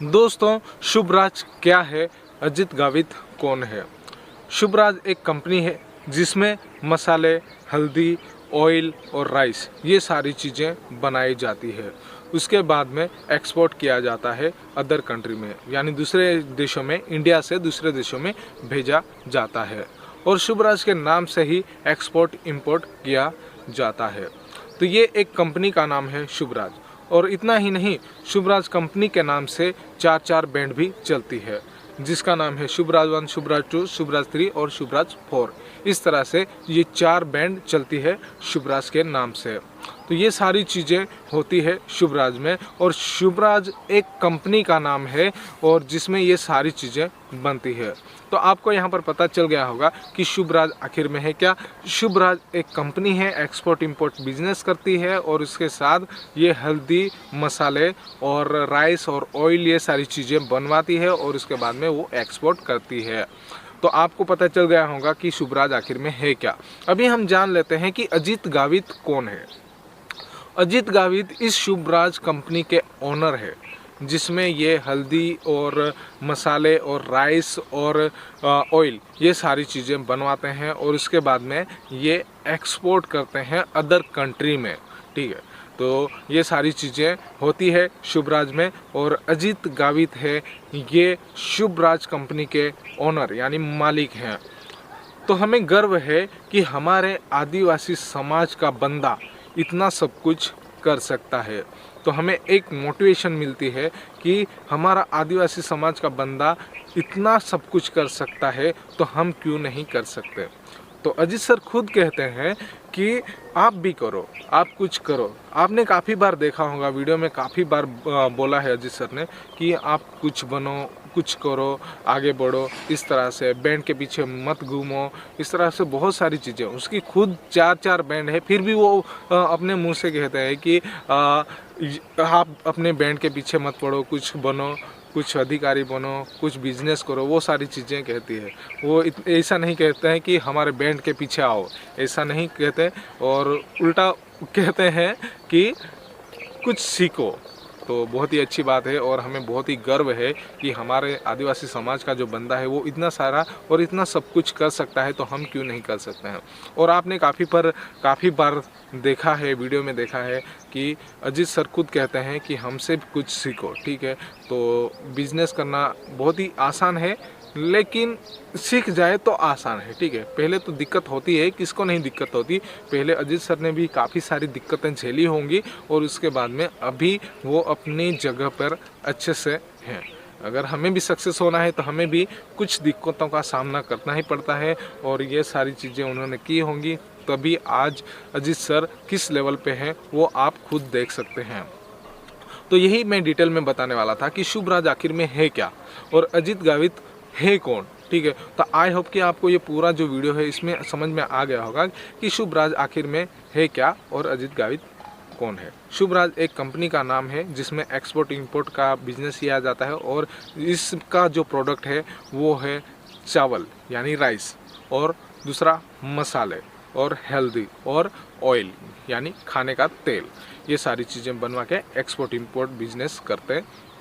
दोस्तों, शुभराज क्या है, अजित गावित कौन है। शुभराज एक कंपनी है जिसमें मसाले, हल्दी, ऑयल और राइस ये सारी चीज़ें बनाई जाती है। उसके बाद में एक्सपोर्ट किया जाता है अदर कंट्री में, यानी दूसरे देशों में, इंडिया से दूसरे देशों में भेजा जाता है और शुभराज के नाम से ही एक्सपोर्ट इंपोर्ट किया जाता है। तो ये एक कंपनी का नाम है शुभराज। और इतना ही नहीं, शुभराज कंपनी के नाम से चार ब्रांड भी चलती है, जिसका नाम है शुभराज 1, शुभराज 2, शुभराज 3 और शुभराज 4। इस तरह से ये 4 ब्रांड चलती है शुभराज के नाम से। तो ये सारी चीज़ें होती है शुभराज में, और शुभराज एक कंपनी का नाम है और जिसमें ये सारी चीज़ें बनती है। तो आपको यहाँ पर पता चल गया होगा कि शुभराज आखिर में है क्या। शुभराज एक कंपनी है, एक्सपोर्ट इंपोर्ट बिजनेस करती है और उसके साथ ये हल्दी, मसाले और राइस और ऑयल ये सारी चीज़ें बनवाती है और उसके बाद में वो एक्सपोर्ट करती है। तो आपको पता चल गया होगा कि शुभराज आखिर में है क्या। अभी हम जान लेते हैं कि अजित गावित कौन है। अजित गावित इस शुभराज कंपनी के ओनर है, जिसमें ये हल्दी और मसाले और राइस और ऑयल ये सारी चीज़ें बनवाते हैं और उसके बाद में ये एक्सपोर्ट करते हैं अदर कंट्री में। ठीक है, तो ये सारी चीज़ें होती है शुभराज में। और अजित गावित है ये शुभराज कंपनी के ओनर यानी मालिक हैं। तो हमें गर्व है कि हमारे आदिवासी समाज का बंदा इतना सब कुछ कर सकता है। तो हमें एक मोटिवेशन मिलती है कि हमारा आदिवासी समाज का बंदा इतना सब कुछ कर सकता है, तो हम क्यों नहीं कर सकते। तो अजित सर खुद कहते हैं कि आप भी करो, आप कुछ करो। आपने काफ़ी बार देखा होगा, वीडियो में काफ़ी बार बोला है अजित सर ने कि आप कुछ बनो, कुछ करो, आगे बढ़ो, इस तरह से बैंड के पीछे मत घूमो, इस तरह से बहुत सारी चीज़ें। उसकी खुद 4 बैंड है, फिर भी वो अपने मुंह से कहते हैं कि आप अपने बैंड के पीछे मत पड़ो, कुछ बनो, कुछ अधिकारी बनो, कुछ बिजनेस करो, वो सारी चीज़ें कहती है। वो ऐसा नहीं कहते हैं कि हमारे बैंड के पीछे आओ, ऐसा नहीं कहते, और उल्टा कहते हैं कि कुछ सीखो। तो बहुत ही अच्छी बात है और हमें बहुत ही गर्व है कि हमारे आदिवासी समाज का जो बंदा है वो इतना सारा और इतना सब कुछ कर सकता है, तो हम क्यों नहीं कर सकते हैं। और आपने काफ़ी बार देखा है, वीडियो में देखा है कि अजित सर खुद कहते हैं कि हमसे कुछ सीखो। ठीक है, तो बिजनेस करना बहुत ही आसान है, लेकिन सीख जाए तो आसान है। ठीक है, पहले तो दिक्कत होती है, किसको नहीं दिक्कत होती। पहले अजित सर ने भी काफ़ी सारी दिक्कतें झेली होंगी और उसके बाद में अभी वो अपनी जगह पर अच्छे से हैं। अगर हमें भी सक्सेस होना है तो हमें भी कुछ दिक्कतों का सामना करना ही पड़ता है, और ये सारी चीज़ें उन्होंने की होंगी, तभी आज अजित सर किस लेवल पे हैं वो आप खुद देख सकते हैं। तो यही मैं डिटेल में बताने वाला था कि शुभराज आखिर में है क्या और अजित गावित है कौन। ठीक है, तो आई होप कि आपको ये पूरा जो वीडियो है इसमें समझ में आ गया होगा कि शुभराज आखिर में है क्या और अजित गावित कौन है। शुभराज एक कंपनी का नाम है जिसमें एक्सपोर्ट इंपोर्ट का बिजनेस किया जाता है, और इसका जो प्रोडक्ट है वो है चावल यानी राइस, और दूसरा मसाले और हल्दी और ऑयल यानी खाने का तेल। ये सारी चीज़ें बनवा के एक्सपोर्ट इंपोर्ट बिजनेस करते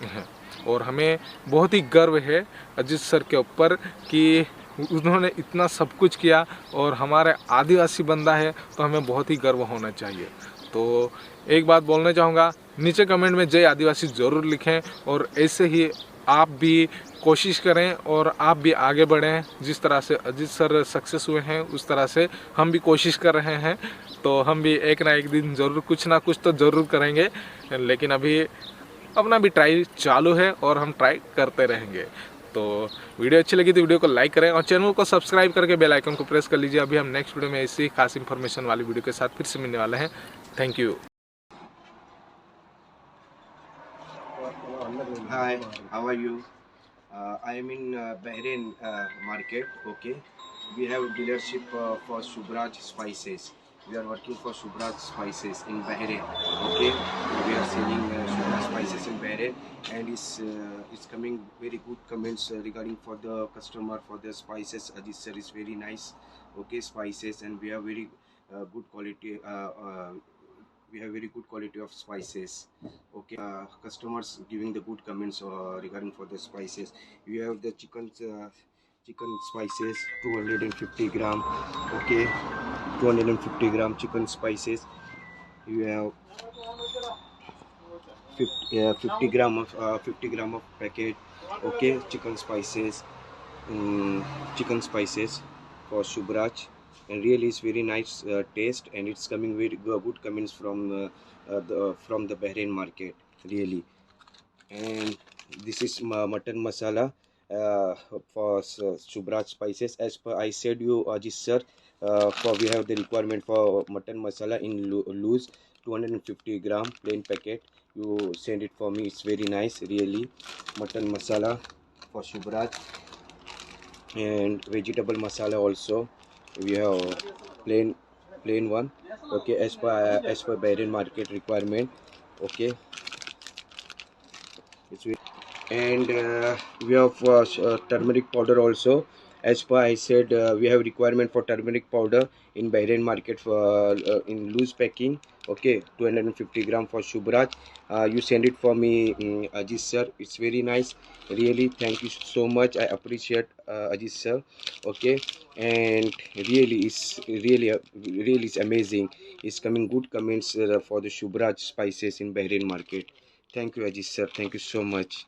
हैं। और हमें बहुत ही गर्व है अजित सर के ऊपर कि उन्होंने इतना सब कुछ किया और हमारे आदिवासी बंदा है, तो हमें बहुत ही गर्व होना चाहिए। तो एक बात बोलना चाहूँगा, नीचे कमेंट में जय आदिवासी ज़रूर लिखें, और ऐसे ही आप भी कोशिश करें और आप भी आगे बढ़ें। जिस तरह से अजित सर सक्सेस हुए हैं उस तरह से हम भी कोशिश कर रहे हैं, तो हम भी एक ना एक दिन ज़रूर कुछ ना कुछ तो ज़रूर करेंगे। लेकिन अभी अपना भी ट्राई चालू है और हम ट्राई करते रहेंगे। तो वीडियो अच्छी लगी तो वीडियो को लाइक करें और चैनल को सब्सक्राइब करके बेल आइकन को प्रेस कर लीजिए। अभी हम नेक्स्ट वीडियो में ऐसी खास इन्फॉर्मेशन वाली वीडियो के साथ फिर से मिलने वाले हैं। Thank you. Hi, how are you? I am in Bahrain market. Okay, we have dealership for Shubraj Spices. We are working for Shubraj Spices in Bahrain. Okay, we are selling Shubraj Spices in Bahrain, and it's coming very good comments regarding for the customer for the spices. Ajit sir is very nice. Okay, spices, and we have very good quality. We have very good quality of spices. Okay, customers giving the good comments regarding for the spices. We have the chicken spices 250 gram. Okay, 250 gram chicken spices. You have 50 gram of packet. Okay, chicken spices. Chicken spices for Shubraj, and really it's very nice taste, and it's coming with good comments from the Bahrain market, really. And this is mutton masala for Shubraj spices. As per I said you, Ajit sir, for we have the requirement for mutton masala in loose 250 gram plain packet. You send it for me. It's very nice, really. Mutton masala for Shubraj, and vegetable masala also. We have plain one. Okay, as per Bahrain market requirement. Okay, it's and we have turmeric powder also. As per I said, we have requirement for turmeric powder in Bahrain market for in loose packing. Okay, 250 gram for Shubraj. You send it for me, Ajit sir. It's very nice, really. Thank you so much. I appreciate Ajit sir. Okay, and really is really is amazing. It's coming good comments for the Shubraj spices in Bahrain market. Thank you, Ajit sir. Thank you so much.